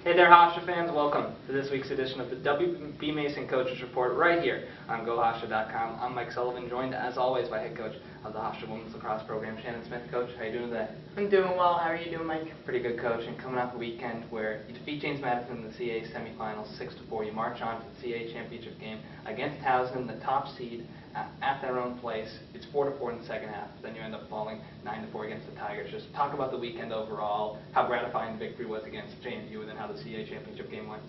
Hey there, Hofstra fans. Welcome to this week's edition of the W.B. Mason Coaches Report right here on GoHofstra.com. I'm Mike Sullivan, joined as always by head coach of the Hofstra Women's Lacrosse Program, Shannon Smith. Coach, how you doing today? I'm doing well. How are you doing, Mike? Pretty good, Coach. And coming off a weekend where you defeat James Madison in the CA semifinals 6-4, you march on to the CA championship game against Towson, the top seed, at their own place. It's 4-4 in the second half. Then you end up falling 9-4 against the Tigers. Just talk about the weekend overall, how gratifying the victory was against JMU, and then how the CA championship game went.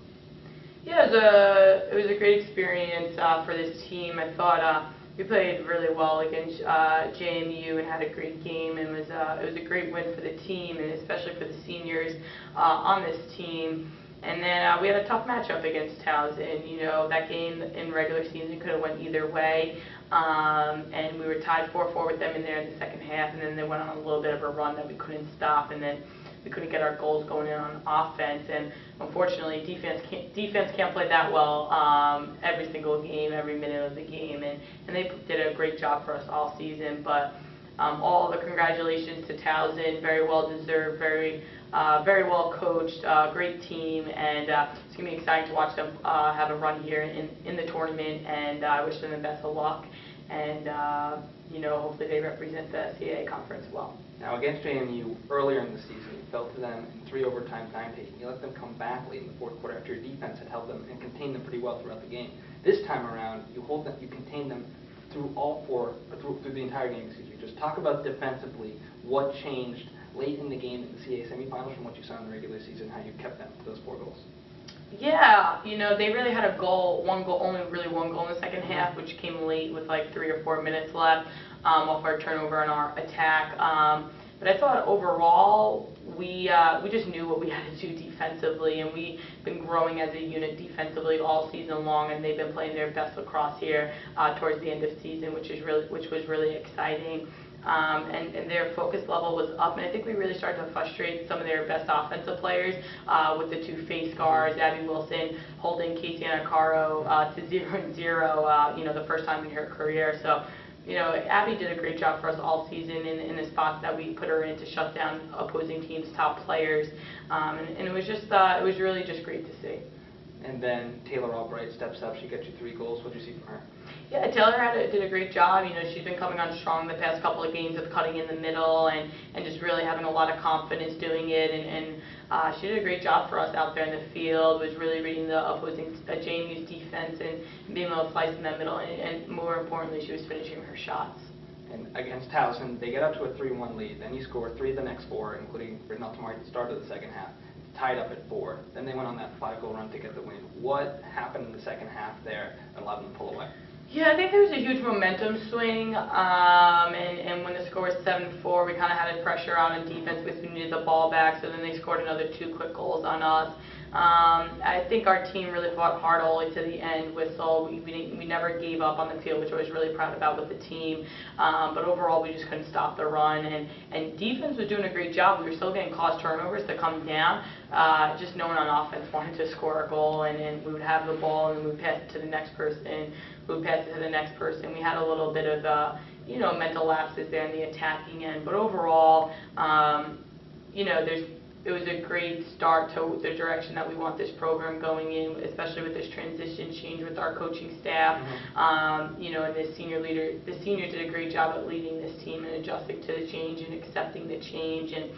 Yeah, it was a great experience for this team. I thought we played really well against JMU and had a great game, and it was a great win for the team, and especially for the seniors on this team. And then we had a tough matchup against Towson. You know, that game in regular season could have went either way. And we were tied 4-4 with them in there in the second half, and then they went on a little bit of a run that we couldn't stop, and then we couldn't get our goals going in on offense. And unfortunately, defense can't play that well every single game, every minute of the game, and they did a great job for us all season. But all the congratulations to Towson, very well deserved, very well coached, great team, and it's going to be exciting to watch them have a run here in the tournament, and I wish them the best of luck, and you know, hopefully they represent the CAA conference well. Now against JMU, earlier in the season, you fell to them in 3 overtime time taking. You let them come back late in the fourth quarter after your defense had held them and contained them pretty well throughout the game. This time around, you contained them through through the entire game. Excuse me. Just talk about defensively what changed late in the game in the CAA semifinals from what you saw in the regular season, how you kept them to those 4 goals. Yeah, you know, they really had a goal, only really one goal in the second half, which came late with like 3 or 4 minutes left off our turnover and our attack. But I thought overall we just knew what we had to do defensively, and we've been growing as a unit defensively all season long, and they've been playing their best lacrosse here towards the end of season, which was really exciting. And their focus level was up, and I think we really started to frustrate some of their best offensive players with the 2 face guards, Abby Wilson holding Casey Anacaro to 0-0, you know, the first time in her career. So, you know, Abby did a great job for us all season in the spots that we put her in to shut down opposing teams' top players, and it was really just great to see. And then Taylor Albright steps up. She got you 3 goals. What did you see from her? Yeah, Taylor did a great job. You know, she's been coming on strong the past couple of games of cutting in the middle and just really having a lot of confidence doing it. And she did a great job for us out there in the field, was really reading the opposing JMU's defense and being able to slice in that middle. And more importantly, she was finishing her shots. And against Towson, they get up to a 3-1 lead. Then you score 3 of the next 4, including Britnell Tamari at the start of the second half. Tied up at 4. Then they went on that 5-goal run to get the win. What happened in the second half there that allowed them to pull away? Yeah, I think there was a huge momentum swing, and when the score was 7-4, we kind of had a pressure out on defense because we needed the ball back, so then they scored another 2 quick goals on us. I think our team really fought hard all the way to the end whistle. We never gave up on the field, which I was really proud about with the team. But overall, we just couldn't stop the run. And defense was doing a great job. We were still getting caused turnovers to come down. Just no one on offense wanted to score a goal, and we would have the ball, and we would pass it to the next person. We would pass it to the next person. We had a little bit of, you know, mental lapses there in the attacking end. But overall, you know, it was a great start to the direction that we want this program going in, especially with this transition change with our coaching staff. You know, and the seniors did a great job at leading this team and adjusting to the change and accepting the change, and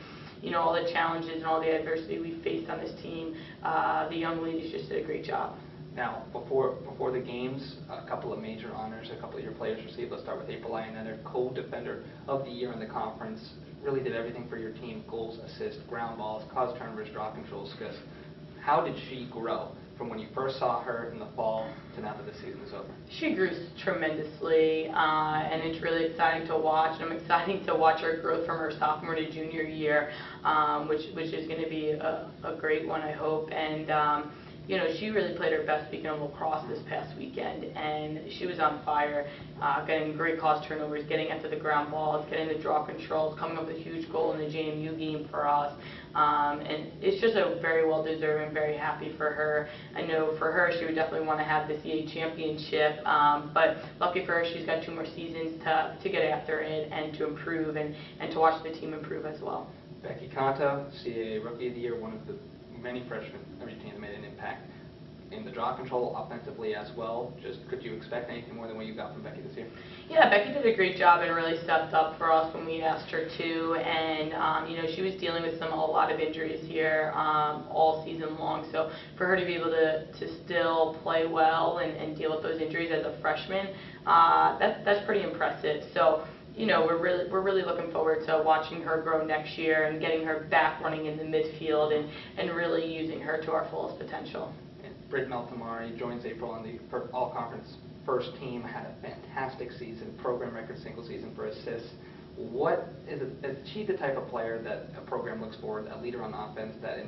you know, all the challenges and all the adversity we faced on this team. The young ladies just did a great job. Now, before the games, a couple of major honors a couple of your players received. Let's start with April Lionel, CoDefender of the Year in the conference. Really did everything for your team: goals, assists, ground balls, caused turnovers, draw control, skis. How did she grow from when you first saw her in the fall to now that the season is over? She grew tremendously, and it's really exciting to watch. And I'm excited to watch her growth from her sophomore to junior year, which is going to be a great one, I hope. And you know, she really played her best weekend of lacrosse this past weekend, and she was on fire, getting great cause turnovers, getting into the ground balls, getting the draw controls, coming up with a huge goal in the JMU game for us. And it's just a very well-deserved and very happy for her. I know for her, she would definitely want to have the CA championship, but lucky for her, she's got 2 more seasons to get after it and to improve and to watch the team improve as well. Becky Conto, CA Rookie of the Year, one of the many freshmen on your team that made an impact in the draw control, offensively as well. Just could you expect anything more than what you got from Becky this year? Yeah, Becky did a great job and really stepped up for us when we asked her to. And she was dealing with a lot of injuries here all season long. So for her to be able to still play well and deal with those injuries as a freshman, that's pretty impressive. So we're really looking forward to watching her grow next year and getting her back running in the midfield and really using her to our fullest potential. Britt Meltamari joins April on the all-conference first team, had a fantastic season, program record single season for assists. What is she the type of player that a program looks for, a leader on offense, that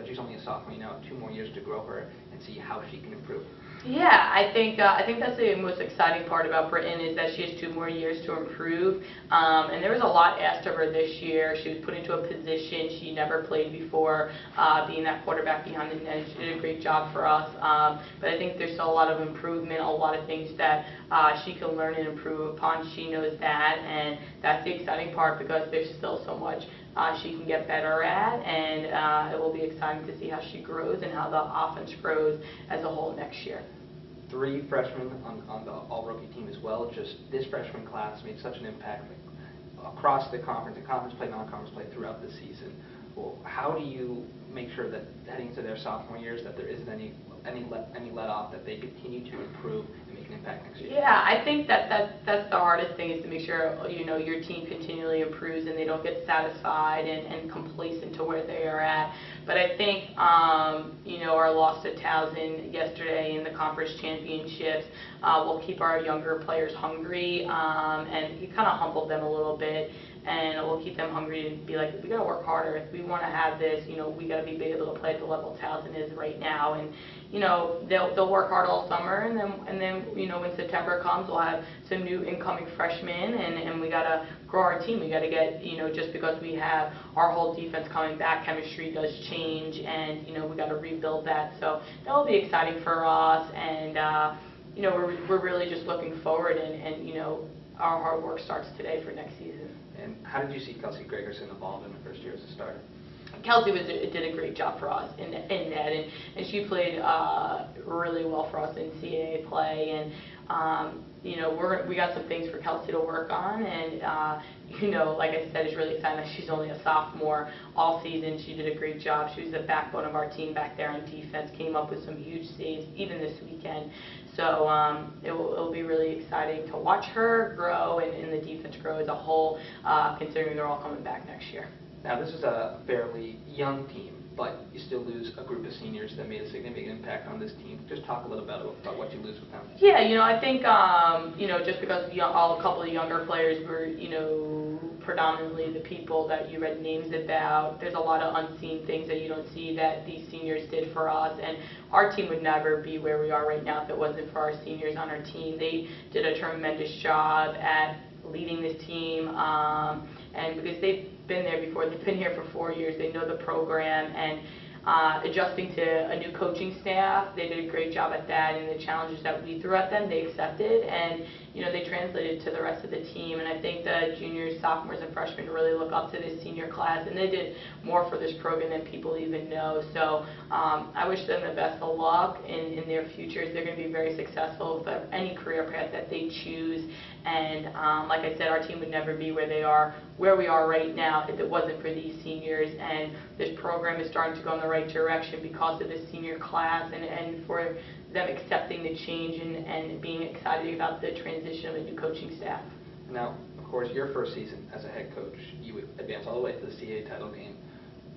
she's only a sophomore, 2 more years to grow her and see how she can improve? Yeah, I think that's the most exciting part about Britton is that she has 2 more years to improve. And there was a lot asked of her this year. She was put into a position she never played before, being that quarterback behind the net. She did a great job for us. But I think there's still a lot of improvement, a lot of things that she can learn and improve upon. She knows that, and that's the exciting part because there's still so much she can get better at, and it will be exciting to see how she grows and how the offense grows as a whole next year. 3 freshmen on the all-rookie team as well. Just this freshman class made such an impact across the conference, and conference play, non-conference play throughout the season. Well, how do you make sure that heading into their sophomore years that there isn't any let off, that they continue to improve and make an impact next year? Yeah, I think that's the hardest thing is to make sure your team continually improves and they don't get satisfied and complacent to where they are at. But I think our loss to Towson yesterday in the conference championships will keep our younger players hungry, and it kind of humbled them a little bit. And we'll keep them hungry and be like, we got to work harder. If we want to have this, we got to be able to play at the level Towson is right now. And they'll work hard all summer, and then when September comes, we'll have some new incoming freshmen, and we got to grow our team. We got to get just because we have our whole defense coming back, chemistry does change, and we got to rebuild that. So that will be exciting for us, and we're really just looking forward, and our hard work starts today for next season. And how did you see Kelsey Gregerson evolve in the first year as a starter? Kelsey did a great job for us in that, and she played really well for us in CAA play, and we got some things for Kelsey to work on, and like I said, it's really exciting that she's only a sophomore. All season she did a great job. She was the backbone of our team back there on defense, came up with some huge saves even this weekend. So it'll be really exciting to watch her grow and the defense grow as a whole, considering they're all coming back next year. Now, this is a fairly young team, but you still lose a group of seniors that made a significant impact on this team. Just talk a little bit about what you lose with them. Yeah, I think, just because a couple of younger players were, predominantly the people that you read names about, there's a lot of unseen things that you don't see that these seniors did for us, and our team would never be where we are right now if it wasn't for our seniors on our team. They did a tremendous job at leading this team, and because they've been there before, they've been here for 4 years, they know the program, and adjusting to a new coaching staff, they did a great job at that, and the challenges that we threw at them, they accepted, and they translated to the rest of the team. And I think the juniors, sophomores, and freshmen really look up to this senior class, and they did more for this program than people even know. So I wish them the best of luck in their futures. They're going to be very successful with any career path that they choose. And like I said, our team would never be where we are right now if it wasn't for these seniors. And this program is starting to go in the right direction because of this senior class and for them accepting the change and being excited about the transition of a new coaching staff. Now, of course, your first season as a head coach, you would advance all the way to the CAA title game.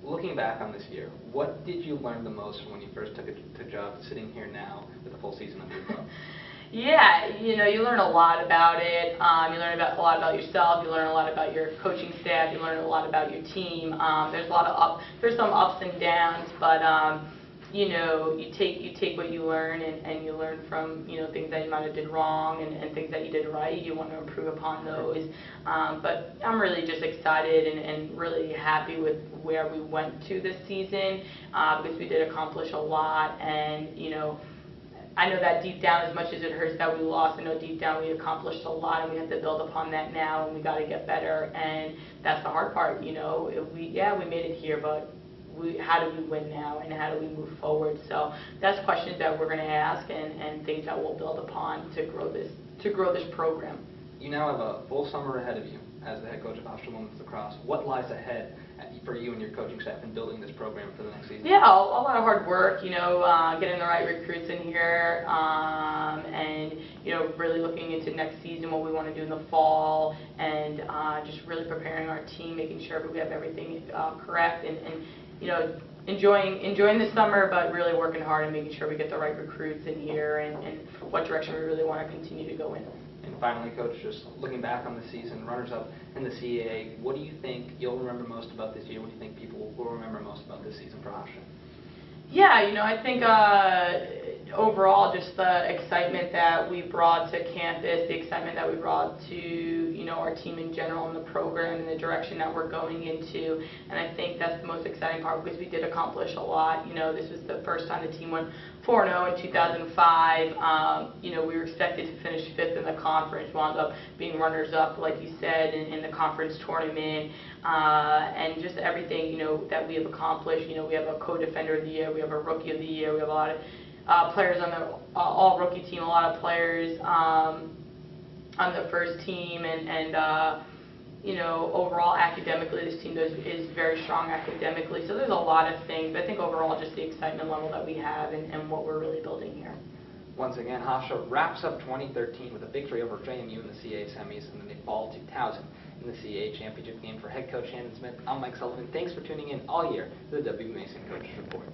Looking back on this year, what did you learn the most from when you first took a job sitting here now with a full season under your belt? Yeah, you learn a lot about it. You learn a lot about yourself. You learn a lot about your coaching staff. You learn a lot about your team. There's some ups and downs, but you take what you learn and you learn from things that you might have did wrong and things that you did right. You want to improve upon those. But I'm really just excited and really happy with where we went to this season because we did accomplish a lot, and I know that deep down, as much as it hurts that we lost, I know deep down we accomplished a lot, and we have to build upon that now, and we got to get better, and that's the hard part. We made it here, but how do we win now and how do we move forward? So that's questions that we're going to ask and things that we'll build upon to grow this program. You now have a full summer ahead of you as the head coach of Hofstra Women's Lacrosse. What lies ahead for you and your coaching staff in building this program for the next season? Yeah, a lot of hard work, getting the right recruits in here, and, really looking into next season, what we want to do in the fall, and just really preparing our team, making sure that we have everything correct, and enjoying the summer, but really working hard and making sure we get the right recruits in here and what direction we really want to continue to go in. And finally, Coach, just looking back on the season, runners-up in the CAA, what do you think you'll remember most about this year? What do you think people will remember most about this season for Hofstra? Yeah, I think overall just the excitement that we brought to campus, the excitement that we brought to our team in general and the program and the direction that we're going into, and I think that's the most exciting part because we did accomplish a lot. This was the first time the team went 4-0 in 2005. We were expected to finish 5th in the conference, wound up being runners-up, like you said, in the conference tournament, and just everything that we have accomplished. We have a CoDefender of the Year, we have a Rookie of the Year, we have a lot of players on the all-rookie team, a lot of players on the first team, and overall academically this team is very strong academically. So there's a lot of things. I think overall just the excitement level that we have and what we're really building here. Once again, Hofstra wraps up 2013 with a victory over JMU in the CAA semis, and then they fall 2000 in the CAA championship game. For head coach Shannon Smith, I'm Mike Sullivan. Thanks for tuning in all year to the W. Mason Coaches Report.